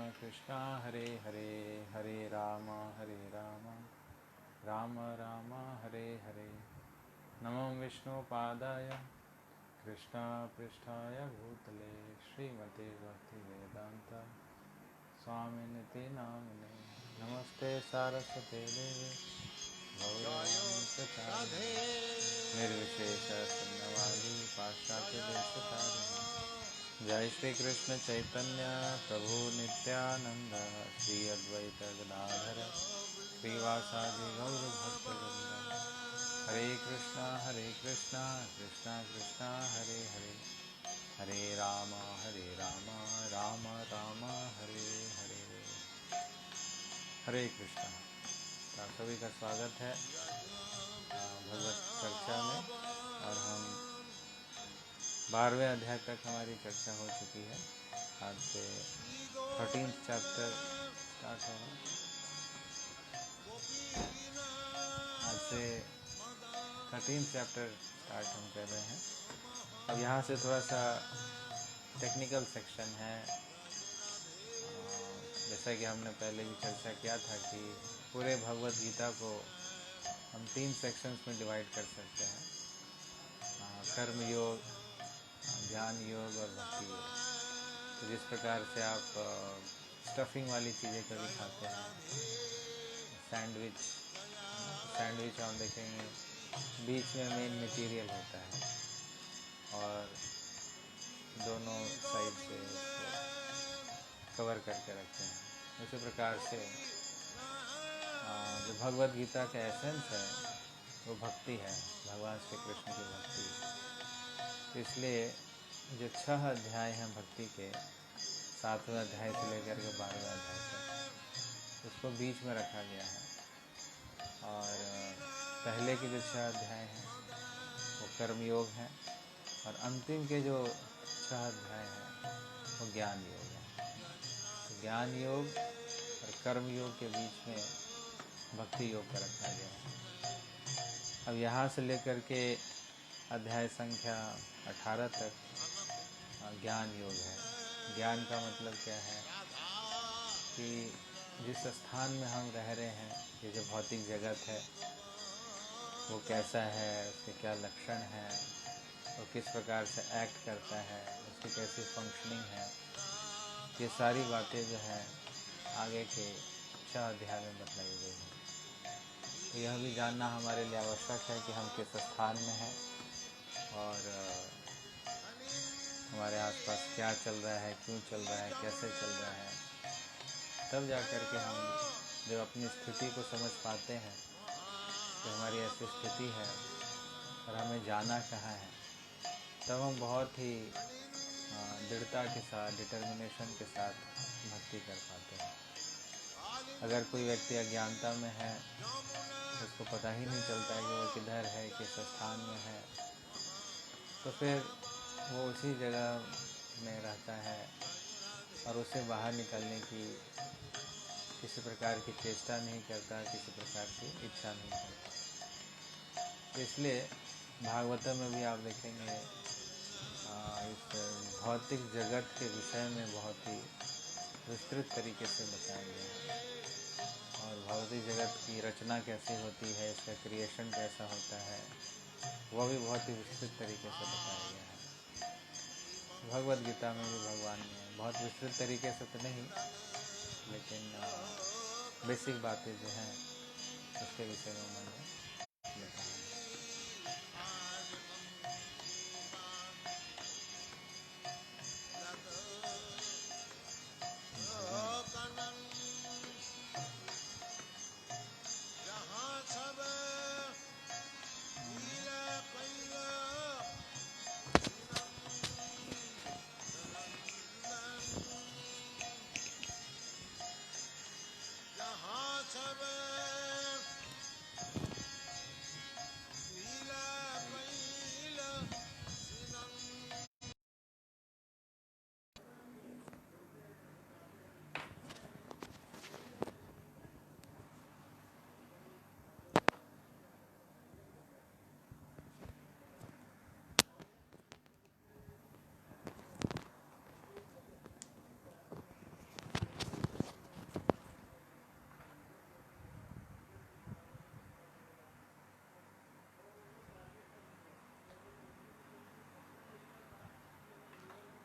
कृष्ण हरे हरे, हरे राम राम राम हरे हरे। नमो विष्णुपादाय कृष्ण पृष्ठाय भूतले श्रीमते भक्तिवेदांत स्वामिनिति नामिने। नमस्ते सारस्वते देवे गौरवाणी प्रचारिणे निर्विशेष शून्यवादी पाश्चात्य देशतारिणे। जय श्री कृष्ण चैतन्य प्रभु नित्यानंद श्री अद्वैत गदाधर श्रीवासादि गौर भक्तवृंद। हरे कृष्णा कृष्णा कृष्णा हरे हरे, हरे राम राम राम हरे हरे। हरे कृष्णा। तो आप सभी का स्वागत है भगवत चर्चा में। और हम 12वें अध्याय तक हमारी चर्चा हो चुकी है। आज से 13th चैप्टर स्टार्ट होगा। आज से 13th चैप्टर स्टार्ट हम कर रहे हैं। अब यहाँ से थोड़ा सा टेक्निकल सेक्शन है। जैसा कि हमने पहले भी चर्चा किया था कि पूरे भगवत गीता को हम 3 सेक्शंस में डिवाइड कर सकते हैं, कर्म योग, ध्यान योग और भक्ति योग। तो जिस प्रकार से आप स्टफिंग वाली चीज़ें कभी खाते हैं, सैंडविच आप देखेंगे बीच में मेन मटेरियल होता है और दोनों साइड से उसको कवर करके रखते हैं। उसी प्रकार से जो भगवत गीता का एसेंस है वो भक्ति है, भगवान श्री कृष्ण की भक्ति। तो इसलिए जो 6 अध्याय हैं भक्ति के, 7वें अध्याय से लेकर के 12वें अध्याय तक, उसको बीच में रखा गया है। और पहले के जो 6 अध्याय हैं वो कर्मयोग हैं और अंतिम के जो 6 अध्याय हैं वो ज्ञान योग है। तो ज्ञान योग और कर्म योग के बीच में भक्ति योग का रखा गया है। अब यहाँ से लेकर के अध्याय संख्या 18 तक ज्ञान योग है। ज्ञान का मतलब क्या है कि जिस स्थान में हम रह रहे हैं, ये जो भौतिक जगत है वो कैसा है, उसके क्या लक्षण हैं, वो किस प्रकार से एक्ट करता है, उसकी कैसी फंक्शनिंग है, ये सारी बातें जो है आगे के 6 अध्याय में बताई गई हैं। तो यह भी जानना हमारे लिए आवश्यक है कि हम किस स्थान में हैं और हमारे आसपास क्या चल रहा है, क्यों चल रहा है, कैसे चल रहा है। तब जा कर के हम जब अपनी स्थिति को समझ पाते हैं कि हमारी ऐसी स्थिति है और हमें जाना कहाँ है, तब हम बहुत ही दृढ़ता के साथ, डिटर्मिनेशन के साथ भक्ति कर पाते हैं। अगर कोई व्यक्ति अज्ञानता में है, उसको पता ही नहीं चलता है कि वो किधर है, किस स्थान में है, तो फिर वो उसी जगह में रहता है और उसे बाहर निकलने की किसी प्रकार की चेष्टा नहीं करता, किसी प्रकार की इच्छा नहीं करता। इसलिए भागवतम में भी आप देखेंगे इस भौतिक जगत के विषय में बहुत ही विस्तृत तरीके से बताया गया है और भौतिक जगत की रचना कैसे होती है, इसका क्रिएशन कैसा होता है, वह भी बहुत ही विस्तृत तरीके से बताया गया है। भगवत गीता में भी भगवान ने बहुत विस्तृत तरीके से तो नहीं, लेकिन बेसिक बातें जो हैं उसके विषय में उन्होंने लिखा है।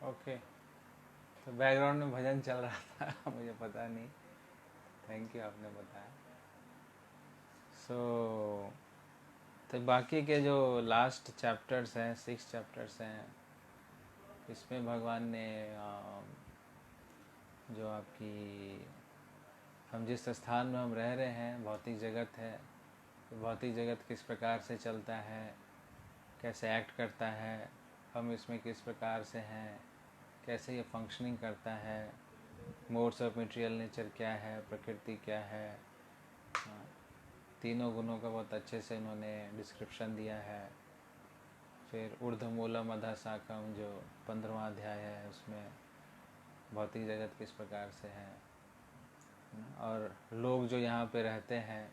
ओके, तो बैकग्राउंड में भजन चल रहा था मुझे पता नहीं। थैंक यू, आपने बताया। तो बाकी के जो लास्ट चैप्टर्स हैं, 6 चैप्टर्स हैं, इसमें भगवान ने जो आपकी हम जिस स्थान में हम रह रहे हैं, भौतिक जगत है, तो भौतिक जगत किस प्रकार से चलता है, कैसे एक्ट करता है, हम इसमें किस प्रकार से हैं, कैसे ये फंक्शनिंग करता है, मोड्स ऑफ मटेरियल नेचर क्या है, प्रकृति क्या है, तीनों गुणों का बहुत अच्छे से इन्होंने डिस्क्रिप्शन दिया है। फिर ऊर्ध्वमूलम अधः शाखम जो 15वां अध्याय है, उसमें भौतिक जगत किस प्रकार से है, और लोग जो यहाँ पे रहते हैं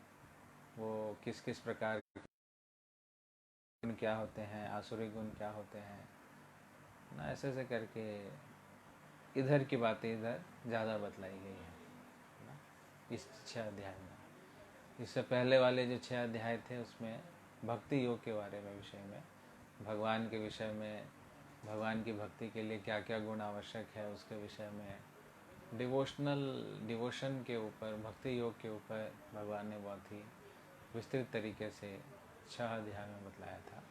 वो किस किस प्रकार के गुण क्या होते हैं, आसुरी गुण क्या होते हैं ना, ऐसे ऐसे करके इधर की बातें इधर ज़्यादा बतलाई गई है ना, इस 6 अध्याय में। इससे पहले वाले जो 6 अध्याय थे उसमें भक्ति योग के बारे में, विषय में, भगवान के विषय में, भगवान की भक्ति के लिए क्या क्या गुण आवश्यक है उसके विषय में, डिवोशन के ऊपर, भक्ति योग के ऊपर भगवान ने बहुत ही विस्तृत तरीके से 6 अध्याय में बतलाया था।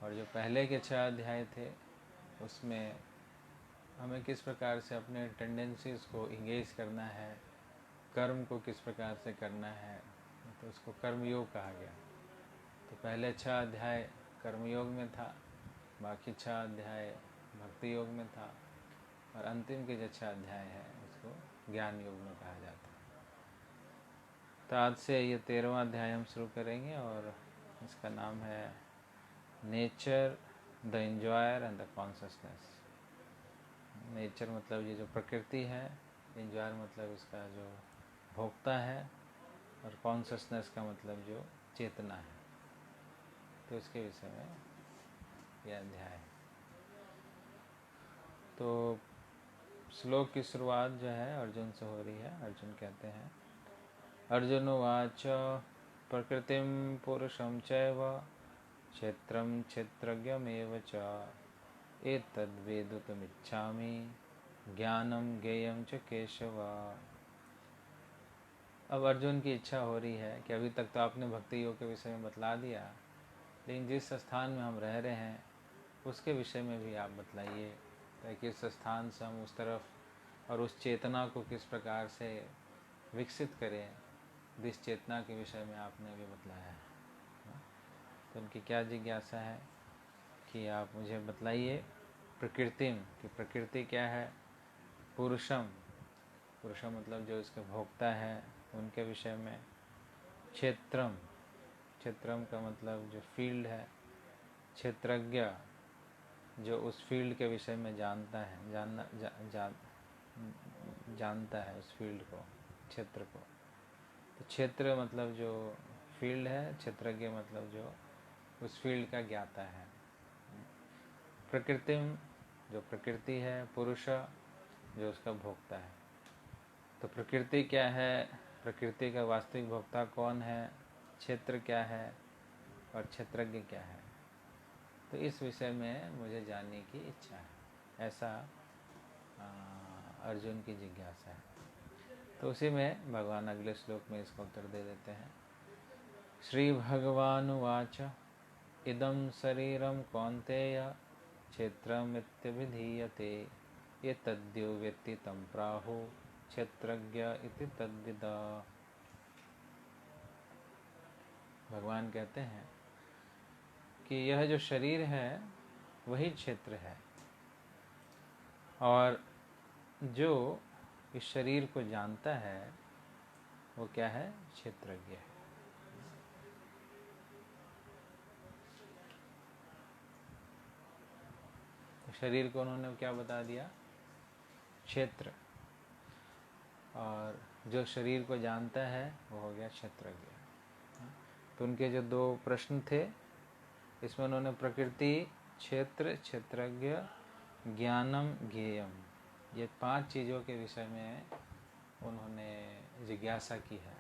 और जो पहले के 6 अध्याय थे उसमें हमें किस प्रकार से अपने टेंडेंसीज़ को इंगेज करना है, कर्म को किस प्रकार से करना है, तो उसको कर्मयोग कहा गया। तो पहले 6 अध्याय कर्मयोग में था, बाकी 6 अध्याय भक्ति योग में था, और अंतिम के जो 6 अध्याय है उसको ज्ञान योग में कहा जाता है। तो आज से ये 13वां अध्याय हम शुरू करेंगे, और इसका नाम है nature, the enjoyer and the consciousness. Nature मतलब ये जो प्रकृति है, एंजॉयर मतलब इसका जो भोक्ता है, और कॉन्शसनेस का मतलब जो चेतना है। तो इसके विषय में यह अध्याय है। तो श्लोक की शुरुआत जो है अर्जुन से हो रही है। अर्जुन कहते हैं, अर्जुन उवाच प्रकृतिम पुरुषं चैव क्षेत्रं क्षेत्रज्ञमेव च एतद्वेदितुमिच्छामि ज्ञानम ज्ञेयं च केशव। अब अर्जुन की इच्छा हो रही है कि अभी तक तो आपने भक्ति योग के विषय में बतला दिया, लेकिन जिस स्थान में हम रह रहे हैं उसके विषय में भी आप बतलाइए, ताकि इस स्थान से हम उस तरफ और उस चेतना को किस प्रकार से विकसित करें, जिस चेतना के विषय में आपने अभी बतलाया है। तो उनकी क्या जिज्ञासा है कि आप मुझे बतलाइए प्रकृतिम, कि प्रकृति क्या है, पुरुषम, पुरुषम मतलब जो इसके भोक्ता है उनके विषय में, क्षेत्रम, क्षेत्रम का मतलब जो फील्ड है, क्षेत्रज्ञ जो उस फील्ड के विषय में जानता है, जानता है उस फील्ड को, क्षेत्र को। तो क्षेत्र मतलब जो फील्ड है, क्षेत्रज्ञ मतलब जो उस फील्ड का ज्ञाता है। प्रकृतिम जो प्रकृति है, पुरुष जो उसका भोक्ता है। तो प्रकृति क्या है, प्रकृति का वास्तविक भोक्ता कौन है, क्षेत्र क्या है और क्षेत्रज्ञ क्या है, तो इस विषय में मुझे जानने की इच्छा है, ऐसा अर्जुन की जिज्ञासा है। तो उसी में भगवान अगले श्लोक में इसका उत्तर दे देते हैं। श्री भगवानुवाच इदं शरीरं कौन्तेय क्षेत्रमित्यभिधीयते एतद्यो वेत्ति तं प्राहुः क्षेत्रज्ञ इति तद्विदा। भगवान कहते हैं कि यह जो शरीर है वही क्षेत्र है, और जो इस शरीर को जानता है वो क्या है, क्षेत्रज्ञ है। तो शरीर को उन्होंने क्या बता दिया, क्षेत्र, और जो शरीर को जानता है वो हो गया क्षेत्रज्ञ। तो उनके जो 2 प्रश्न थे, इसमें उन्होंने प्रकृति, क्षेत्र, क्षेत्रज्ञ, ज्ञानम ज्ञेयम, ये 5 चीज़ों के विषय में उन्होंने जिज्ञासा की है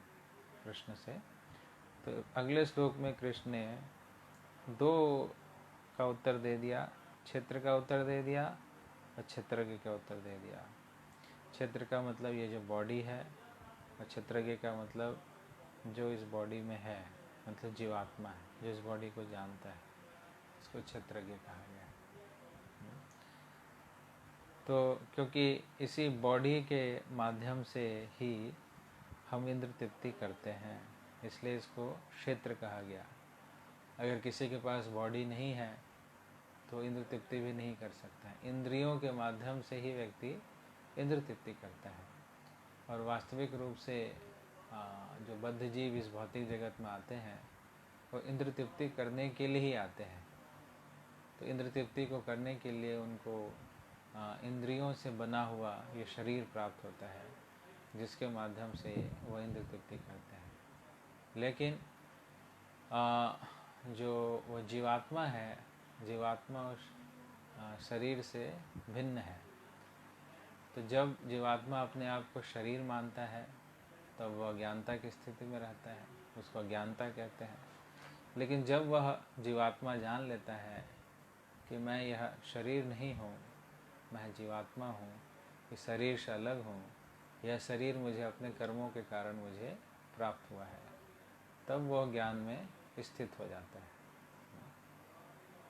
कृष्ण से। तो अगले श्लोक में कृष्ण ने 2 का उत्तर दे दिया, क्षेत्र का उत्तर दे दिया और क्षेत्रज्ञ का उत्तर दे दिया। क्षेत्र का मतलब ये जो बॉडी है, और क्षेत्रज्ञ का मतलब जो इस बॉडी में है, मतलब जीवात्मा है, जो इस बॉडी को जानता है, इसको क्षेत्रज्ञ कहा गया। तो क्योंकि इसी बॉडी के माध्यम से ही हम इंद्र तृप्ति करते हैं, इसलिए इसको क्षेत्र कहा गया। अगर किसी के पास बॉडी नहीं है तो इंद्र तृप्ति भी नहीं कर सकता है। इंद्रियों के माध्यम से ही व्यक्ति इंद्र तृप्ति करता है। और वास्तविक रूप से जो बद्ध जीव इस भौतिक जगत में आते हैं वो इंद्र तृप्ति करने के लिए ही आते हैं। तो इंद्र तृप्ति को करने के लिए उनको इंद्रियों से बना हुआ ये शरीर प्राप्त होता है, जिसके माध्यम से वह इंद्र तृप्ति करते हैं। लेकिन जो वो जीवात्मा है, जीवात्मा उस शरीर से भिन्न है। तो जब जीवात्मा अपने आप को शरीर मानता है तब वह अज्ञानता की स्थिति में रहता है, उसको अज्ञानता कहते हैं। लेकिन जब वह जीवात्मा जान लेता है कि मैं यह शरीर नहीं हूँ, मैं जीवात्मा हूँ, इस शरीर से अलग हूँ, यह शरीर मुझे अपने कर्मों के कारण मुझे प्राप्त हुआ है, तब वह ज्ञान में स्थित हो जाता है।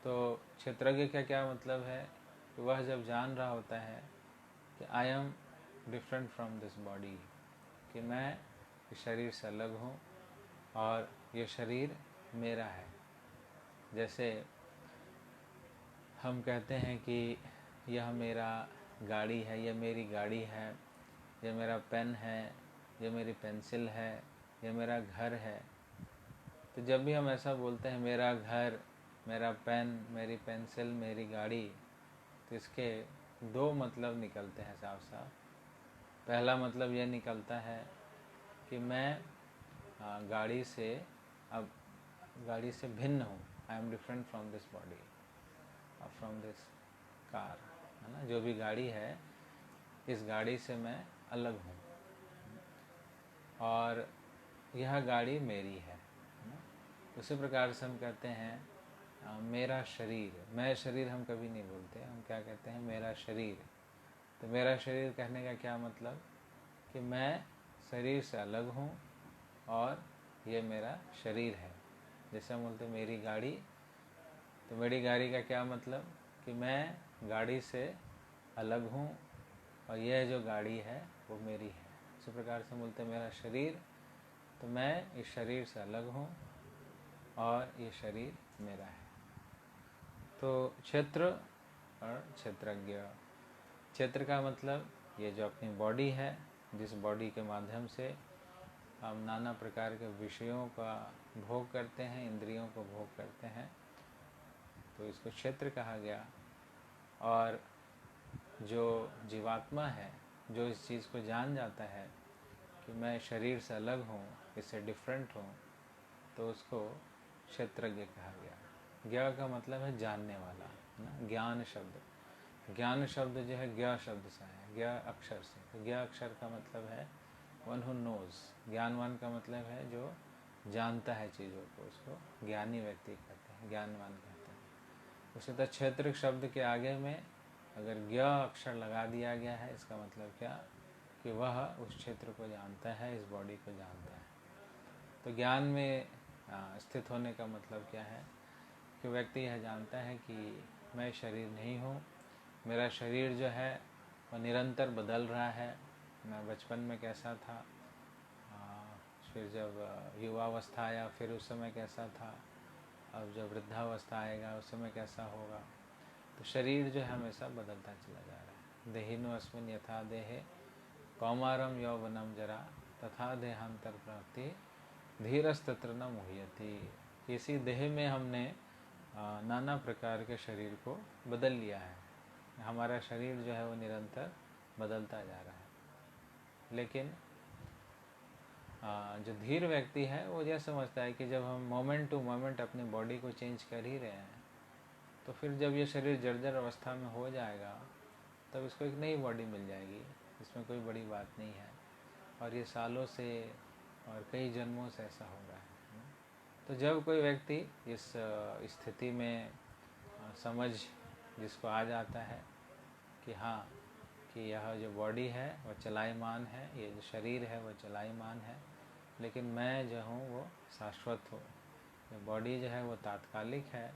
तो क्षेत्रज्ञ का क्या मतलब है कि वह जब जान रहा होता है कि I am different from this body, कि मैं इस शरीर से अलग हूँ और ये शरीर मेरा है। जैसे हम कहते हैं कि यह मेरा गाड़ी है, यह मेरी गाड़ी है, यह मेरा पेन है, यह मेरी पेंसिल है, यह मेरा घर है। तो जब भी हम ऐसा बोलते हैं मेरा घर, मेरा पेन, मेरी पेंसिल, मेरी गाड़ी, तो इसके दो मतलब निकलते हैं साफ साफ। पहला मतलब यह निकलता है कि मैं गाड़ी से भिन्न हूँ। I am different from this body और फ्रॉम दिस कार, है ना। जो भी गाड़ी है, इस गाड़ी से मैं अलग हूँ और यह गाड़ी मेरी है ना। उसी प्रकार से हम कहते हैं मेरा शरीर। मैं शरीर हम कभी नहीं बोलते, हम क्या कहते हैं, मेरा शरीर। तो मेरा शरीर कहने का क्या मतलब कि मैं शरीर से अलग हूँ और ये मेरा शरीर है। जैसे हम बोलते मेरी गाड़ी, तो मेरी गाड़ी का क्या मतलब कि मैं गाड़ी से अलग हूँ और यह जो गाड़ी है वो मेरी है। इसी प्रकार से बोलते मेरा शरीर, तो मैं इस शरीर से अलग हूँ और ये शरीर मेरा है। तो क्षेत्र और क्षेत्रज्ञ। क्षेत्र का मतलब ये जो अपनी बॉडी है, जिस बॉडी के माध्यम से हम नाना प्रकार के विषयों का भोग करते हैं, इंद्रियों को भोग करते हैं, तो इसको क्षेत्र कहा गया। और जो जीवात्मा है, जो इस चीज़ को जान जाता है कि मैं शरीर से अलग हूँ, इससे डिफरेंट हूँ, तो उसको क्षेत्रज्ञ कहा गया। ज्ञ का मतलब है जानने वाला, है ना। ज्ञान शब्द, ज्ञान शब्द जो है ज्ञ शब्द से है, ज्ञ अक्षर से। तो ज्ञ अक्षर का मतलब है वन हु नोज। ज्ञानवान का मतलब है जो जानता है चीज़ों को, उसको ज्ञानी व्यक्ति कहते हैं, ज्ञानवान कहते हैं। उसी तरह क्षेत्र शब्द के आगे में अगर ज्ञ अक्षर लगा दिया गया है, इसका मतलब क्या कि वह उस क्षेत्र को जानता है, इस बॉडी को जानता है। तो ज्ञान में स्थित होने का मतलब क्या है कि व्यक्ति यह जानता है कि मैं शरीर नहीं हूँ, मेरा शरीर जो है वह निरंतर बदल रहा है। मैं बचपन में कैसा था, फिर जब युवावस्था आया फिर उस समय कैसा था, अब जब वृद्धावस्था आएगा उस समय कैसा होगा। तो शरीर जो है हमेशा बदलता चला जा रहा है। देहिनो अस्मिन् यथा देहे कौमारम यौवनम जरा तथा देहांतर प्राप्ति धीरस्तत्र न मुह्यति। इसी देह में हमने नाना प्रकार के शरीर को बदल लिया है। हमारा शरीर जो है वो निरंतर बदलता जा रहा है। लेकिन जो धीर व्यक्ति है वो यह समझता है कि जब हम मोमेंट टू मोमेंट अपनी बॉडी को चेंज कर ही रहे हैं, तो फिर जब ये शरीर जर्जर अवस्था में हो जाएगा तब इसको एक नई बॉडी मिल जाएगी, इसमें कोई बड़ी बात नहीं है। और ये सालों से और कई जन्मों से ऐसा हो रहा है। तो जब कोई व्यक्ति इस स्थिति में समझ जिसको आ जाता है कि हाँ, कि यह जो बॉडी है वह चलायमान है, ये जो शरीर है वह चलायमान है, लेकिन मैं जो हूँ वो शाश्वत हूँ। ये बॉडी जो है वो तात्कालिक है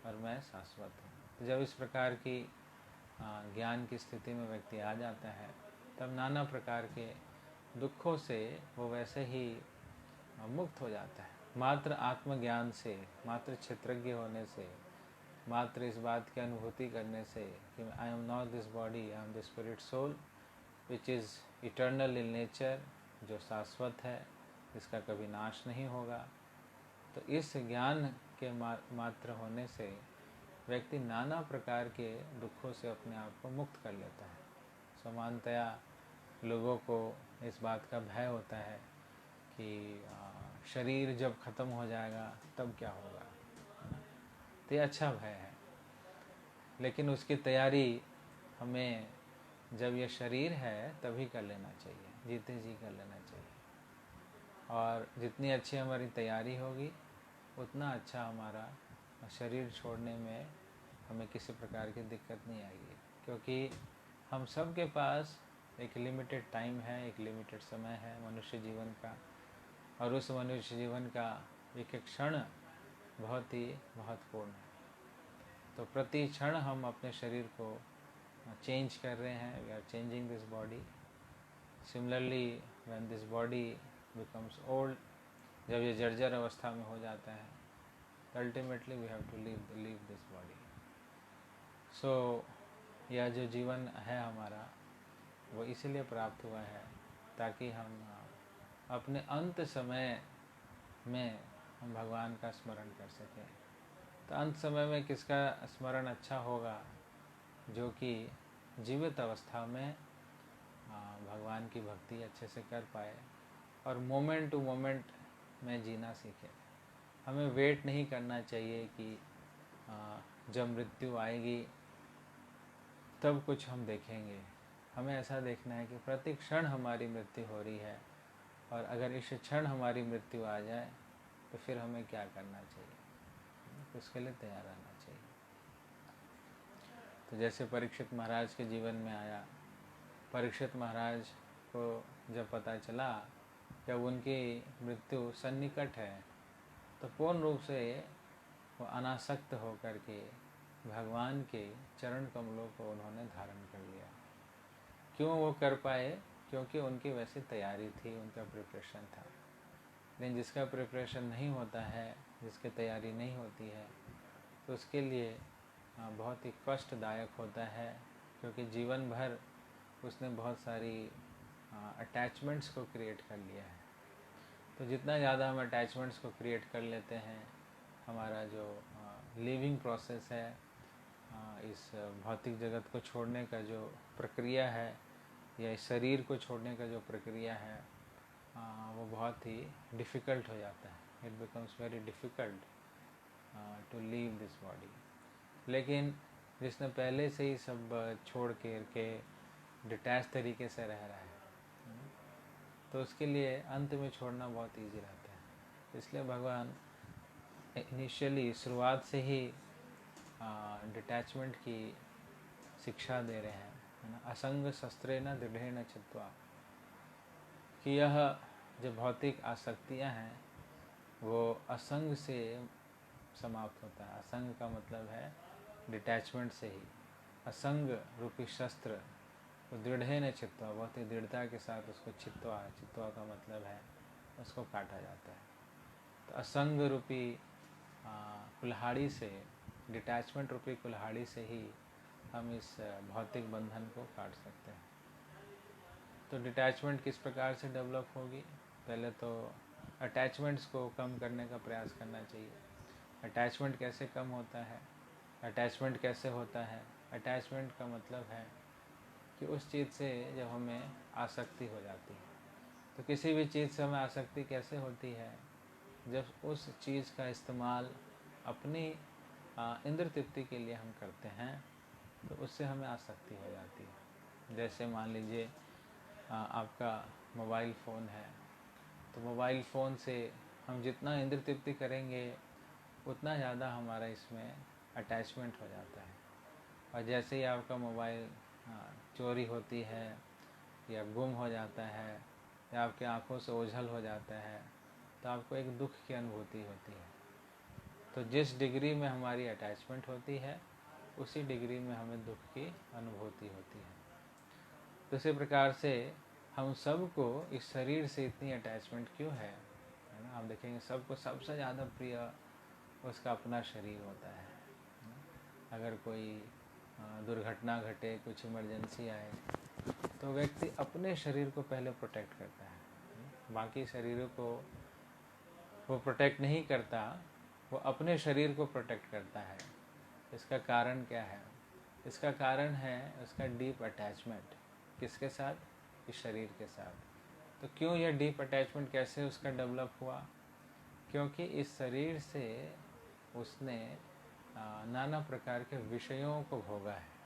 और मैं शाश्वत हूँ। तो जब इस प्रकार की ज्ञान की स्थिति में व्यक्ति आ जाता है, तब नाना प्रकार के दुखों से वो वैसे ही मुक्त हो जाता है। मात्र आत्मज्ञान से, मात्र क्षेत्रज्ञ होने से, मात्र इस बात की अनुभूति करने से कि I am not this body, I am the spirit soul which is eternal in nature, जो शाश्वत है, जिसका कभी नाश नहीं होगा। तो इस ज्ञान के मात्र होने से व्यक्ति नाना प्रकार के दुखों से अपने आप को मुक्त कर लेता है। सामान्यतया लोगों को इस बात का भय होता है कि शरीर जब ख़त्म हो जाएगा तब क्या होगा। तो ये अच्छा भय है, लेकिन उसकी तैयारी हमें जब ये शरीर है तभी कर लेना चाहिए, जीते जी कर लेना चाहिए। और जितनी अच्छी हमारी तैयारी होगी उतना अच्छा हमारा शरीर छोड़ने में हमें किसी प्रकार की दिक्कत नहीं आएगी, क्योंकि हम सब के पास एक लिमिटेड टाइम है, एक लिमिटेड समय है मनुष्य जीवन का, और उस मनुष्य जीवन का एक एक क्षण बहुत ही महत्वपूर्ण है। तो प्रति क्षण हम अपने शरीर को चेंज कर रहे हैं, we are changing this body. Similarly when this body becomes old, जब ये जर्जर अवस्था में हो जाता है, ultimately we have to leave this body. So यह जो जीवन है हमारा वो इसलिए प्राप्त हुआ है ताकि हम अपने अंत समय में हम भगवान का स्मरण कर सकें। तो अंत समय में किसका स्मरण अच्छा होगा? जो कि जीवित अवस्था में भगवान की भक्ति अच्छे से कर पाए और मोमेंट टू मोमेंट में जीना सीखे। हमें वेट नहीं करना चाहिए कि जब मृत्यु आएगी तब कुछ हम देखेंगे। हमें ऐसा देखना है कि प्रति क्षण हमारी मृत्यु हो रही है, और अगर इस क्षण हमारी मृत्यु आ जाए तो फिर हमें क्या करना चाहिए, उसके लिए तैयार रहना चाहिए। तो जैसे परीक्षित महाराज के जीवन में आया, परीक्षित महाराज को जब पता चला जब उनकी मृत्यु सन्निकट है, तो पूर्ण रूप से वो अनासक्त होकर के भगवान के चरण कमलों को उन्होंने धारण कर लिया। क्यों वो कर पाए? क्योंकि उनकी वैसी तैयारी थी, उनका प्रिपरेशन था। लेकिन जिसका प्रिपरेशन नहीं होता है, जिसकी तैयारी नहीं होती है, तो उसके लिए बहुत ही कष्टदायक होता है, क्योंकि जीवन भर उसने बहुत सारी अटैचमेंट्स को क्रिएट कर लिया है। तो जितना ज़्यादा हम अटैचमेंट्स को क्रिएट कर लेते हैं, हमारा जो लिविंग प्रोसेस है, इस भौतिक जगत को छोड़ने का जो प्रक्रिया है, या इस शरीर को छोड़ने का जो प्रक्रिया है, वो बहुत ही डिफ़िकल्ट हो जाता है। It becomes very difficult to leave this body. लेकिन जिसने पहले से ही सब छोड़ के डिटैच तरीके से रह रहा है, तो उसके लिए अंत में छोड़ना बहुत इजी रहता है। इसलिए भगवान इनिशियली शुरुआत से ही डिटैचमेंट की शिक्षा दे रहे हैं, है ना। असंग शस्त्रेण दृढ़ेन चित्वा, कि यह जो भौतिक आसक्तियां हैं वो असंग से समाप्त होता है। असंग का मतलब है डिटैचमेंट से ही। असंग रूपी शस्त्र वो दृढ़ेन चित्वा, बहुत ही दृढ़ता के साथ उसको चित्वा का मतलब है उसको काटा जाता है। तो असंग रूपी कुल्हाड़ी से, डिटैचमेंट रूपी कुल्हाड़ी से ही हम इस भौतिक बंधन को काट सकते हैं। तो डिटैचमेंट किस प्रकार से डेवलप होगी? पहले तो अटैचमेंट्स को कम करने का प्रयास करना चाहिए। अटैचमेंट कैसे कम होता है? अटैचमेंट कैसे होता है? अटैचमेंट का मतलब है कि उस चीज़ से जब हमें आसक्ति हो जाती है, तो किसी भी चीज़ से हमें आसक्ति कैसे होती है? जब उस चीज़ का इस्तेमाल अपनी इंद्र तृप्ति के लिए हम करते हैं, तो उससे हमें आसक्ति हो जाती है। जैसे मान लीजिए आपका मोबाइल फ़ोन है, तो मोबाइल फ़ोन से हम जितना इंद्र तृप्ति करेंगे उतना ज़्यादा हमारा इसमें अटैचमेंट हो जाता है। और जैसे ही आपका मोबाइल चोरी होती है या गुम हो जाता है या आपकी आंखों से ओझल हो जाता है, तो आपको एक दुख की अनुभूति होती है। तो जिस डिग्री में हमारी अटैचमेंट होती है उसी डिग्री में हमें दुख की अनुभूति होती है। तो इसी प्रकार से हम सबको इस शरीर से इतनी अटैचमेंट क्यों है ना? आप देखेंगे सबको सबसे ज़्यादा प्रिय उसका अपना शरीर होता है ना? अगर कोई दुर्घटना घटे, कुछ इमरजेंसी आए, तो व्यक्ति अपने शरीर को पहले प्रोटेक्ट करता है, बाकी शरीरों को वो प्रोटेक्ट नहीं करता, वो अपने शरीर को प्रोटेक्ट करता है। इसका कारण क्या है? इसका कारण है उसका डीप अटैचमेंट। किसके साथ? इस शरीर के साथ। तो क्यों यह डीप अटैचमेंट कैसे उसका डेवलप हुआ? क्योंकि इस शरीर से उसने नाना प्रकार के विषयों को भोगा है।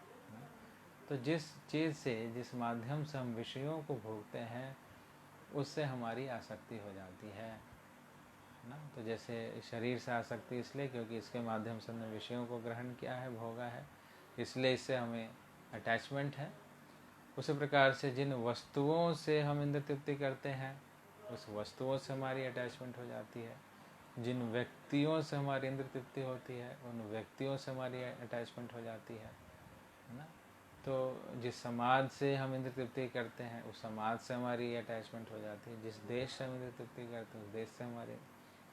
तो जिस चीज़ से, जिस माध्यम से हम विषयों को भोगते हैं, उससे हमारी आसक्ति हो जाती है ना। तो जैसे शरीर से आसक्ति इसलिए क्योंकि इसके माध्यम से हमने विषयों को ग्रहण किया है, भोगा है, इसलिए इससे हमें अटैचमेंट है। उसी प्रकार से जिन वस्तुओं से हम इंद्र तृप्ति करते हैं, उस वस्तुओं से हमारी अटैचमेंट हो जाती है। जिन व्यक्तियों से हमारी इंद्र तृप्ति होती है, उन व्यक्तियों से हमारी अटैचमेंट हो जाती है ना। तो जिस समाज से हम इंद्र तृप्ति करते हैं, उस समाज से हमारी अटैचमेंट हो जाती है। जिस देश से हम इंद्र तृप्ति करते हैं, उस देश से हमारी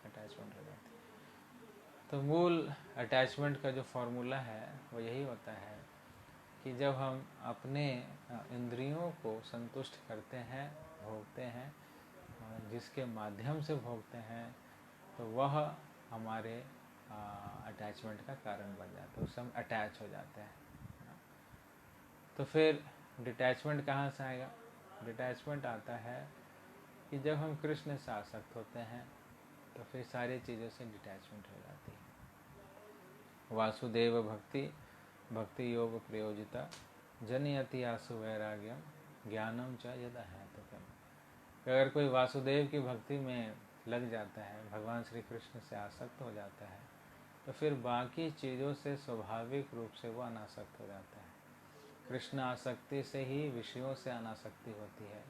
अटैचमेंट हो जाती है। तो मूल अटैचमेंट का जो फॉर्मूला है वो यही होता है कि जब हम अपने इंद्रियों को संतुष्ट करते हैं, भोगते हैं, जिसके माध्यम से भोगते हैं, तो वह हमारे अटैचमेंट का कारण बन जाता है, उससे हम अटैच हो जाते हैं। तो फिर डिटैचमेंट कहाँ से आएगा? डिटैचमेंट आता है कि जब हम कृष्ण से आसक्त होते हैं, तो फिर सारी चीज़ों से डिटैचमेंट हो जाती है। वासुदेव भक्ति भक्ति योग प्रयोजिता जनयति आसु वैराग्यम ज्ञानम च यदा है तो कम। अगर कोई वासुदेव की भक्ति में लग जाता है, भगवान श्री कृष्ण से आसक्त हो जाता है, तो फिर बाकी चीज़ों से स्वाभाविक रूप से वो अनासक्त हो जाता है। कृष्ण आसक्ति से ही विषयों से अनासक्ति होती है।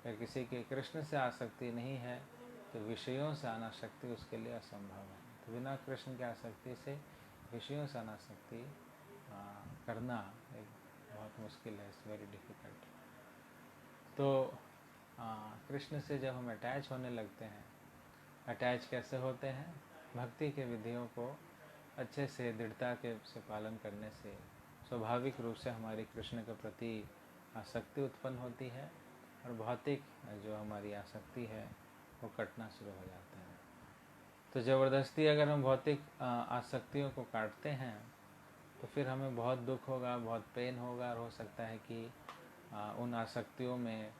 अगर किसी की कृष्ण से आसक्ति नहीं है तो विषयों से अनासक्ति उसके लिए असंभव है। तो बिना कृष्ण की आसक्ति से विषयों से अनासक्ति करना एक बहुत मुश्किल है, इट्स वेरी डिफ़िकल्ट। तो कृष्ण से जब हम अटैच होने लगते हैं, अटैच कैसे होते हैं? भक्ति के विधियों को अच्छे से दृढ़ता के से पालन करने से स्वाभाविक रूप से हमारी कृष्ण के प्रति आसक्ति उत्पन्न होती है और भौतिक जो हमारी आसक्ति है वो कटना शुरू हो जाता है। तो ज़बरदस्ती अगर हम भौतिक आसक्तियों को काटते हैं तो फिर हमें बहुत दुख होगा, बहुत पेन होगा और हो सकता है कि उन आसक्तियों में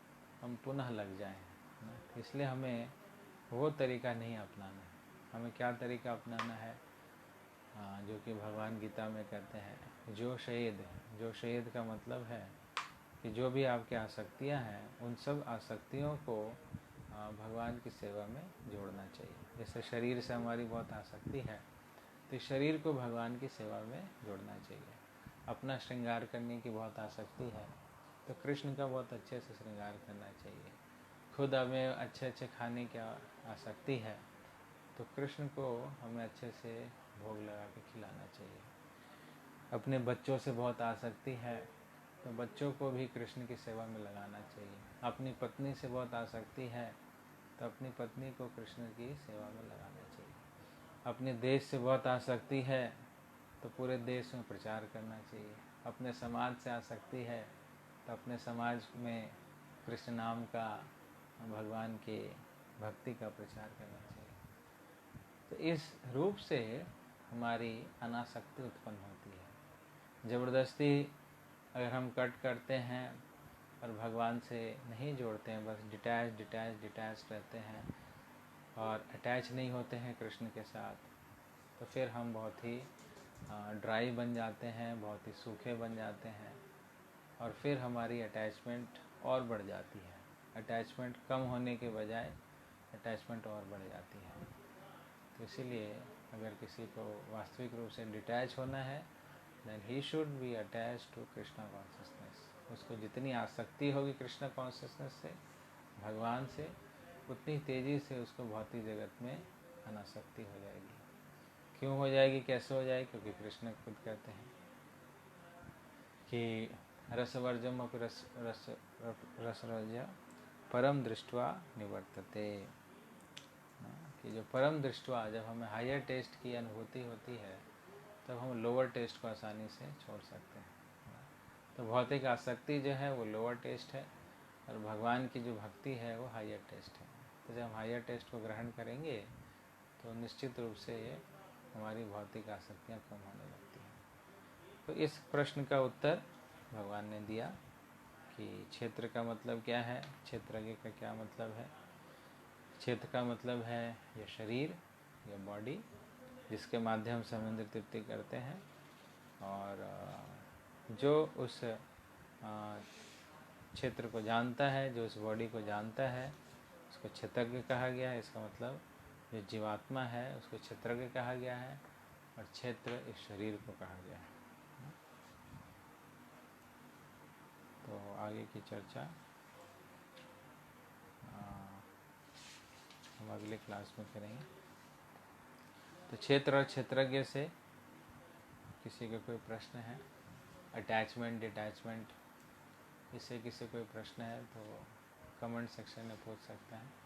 हम पुनः लग जाएं। इसलिए हमें वो तरीका नहीं अपनाना है। हमें क्या तरीका अपनाना है? जो कि भगवान गीता में कहते हैं, जो शहीद का मतलब है कि जो भी आपकी आसक्तियां हैं, उन सब आसक्तियों को भगवान की सेवा में जोड़ना चाहिए। जैसे शरीर से हमारी बहुत आसक्ति है, तो शरीर को भगवान की सेवा में जोड़ना चाहिए। अपना श्रृंगार करने की बहुत आसक्ति है, तो कृष्ण का बहुत अच्छे से श्रृंगार करना चाहिए। खुद हमें अच्छे अच्छे खाने की आसक्ति है, तो कृष्ण को हमें अच्छे से भोग लगा के खिलाना चाहिए। अपने बच्चों से बहुत आसक्ति है, तो बच्चों को भी कृष्ण की सेवा में लगाना चाहिए। अपनी पत्नी से बहुत आसक्ति है, तो अपनी पत्नी को कृष्ण की सेवा में लगाना चाहिए। अपने देश से बहुत आसक्ति है, तो पूरे देश में प्रचार करना चाहिए। अपने समाज से आसक्ति है, तो अपने समाज में कृष्ण नाम का, भगवान की भक्ति का प्रचार करना चाहिए। तो इस रूप से हमारी अनासक्ति उत्पन्न होती है। ज़बरदस्ती अगर हम कट करते हैं और भगवान से नहीं जोड़ते हैं, बस डिटैच रहते हैं और अटैच नहीं होते हैं कृष्ण के साथ, तो फिर हम बहुत ही ड्राई बन जाते हैं, बहुत ही सूखे बन जाते हैं और फिर हमारी अटैचमेंट और बढ़ जाती है। अटैचमेंट कम होने के बजाय अटैचमेंट और बढ़ जाती है। तो इसीलिए अगर किसी को वास्तविक रूप से डिटैच होना है, then he should be attached to Krishna consciousness. उसको जितनी आसक्ति होगी कृष्ण कॉन्शियसनेस से, भगवान से, उतनी तेज़ी से उसको भौतिक जगत में अनासक्ति हो जाएगी। क्यों हो जाएगी, कैसे हो जाएगी? क्योंकि कृष्ण खुद कहते हैं कि रसवर्जम अपि रसरज परम दृष्टवा निवर्तते, कि जो परम दृष्टवा, जब हमें हायर टेस्ट की अनुभूति होती है तब हम लोअर टेस्ट को आसानी से छोड़ सकते हैं। तो भौतिक आसक्ति जो है वो लोअर टेस्ट है और भगवान की जो भक्ति है वो हायर टेस्ट है। तो जब हम हायर टेस्ट को ग्रहण करेंगे तो निश्चित रूप से ये हमारी भौतिक आसक्तियाँ कम होने लगती हैं। तो इस प्रश्न का उत्तर भगवान ने दिया कि क्षेत्र का मतलब क्या है, क्षेत्रज्ञ का क्या मतलब है। क्षेत्र का मतलब है यह शरीर, यह बॉडी, जिसके माध्यम से हम इंद्र तृप्ति करते हैं। और जो उस क्षेत्र को जानता है, जो उस बॉडी को जानता है, उसको क्षेत्रज्ञ कहा गया है। इसका मतलब जो जीवात्मा है उसको क्षेत्रज्ञ कहा गया है और क्षेत्र इस शरीर को कहा गया है। तो आगे की चर्चा हम अगले क्लास में करेंगे। तो क्षेत्र और क्षेत्रज्ञ से किसी का कोई प्रश्न है, अटैचमेंट डिटैचमेंट, इससे किसी कोई प्रश्न है तो कमेंट सेक्शन में पूछ सकते हैं।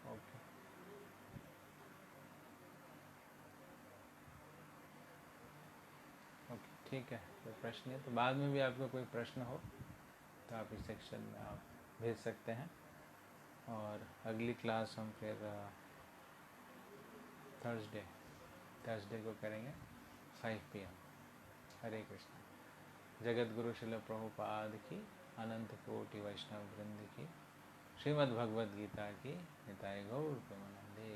ओके ओके, ठीक है, कोई प्रश्न है तो बाद में भी आपको कोई प्रश्न हो तो आप इस सेक्शन में आप भेज सकते हैं। और अगली क्लास हम फिर थर्सडे को करेंगे 5 PM। हरे कृष्ण। जगत गुरु श्रील प्रभुपाद की, अनंत कोटि वैष्णव वृंद की, श्रीमद् भगवद गीता की निताय गौर प्रेमानंदे।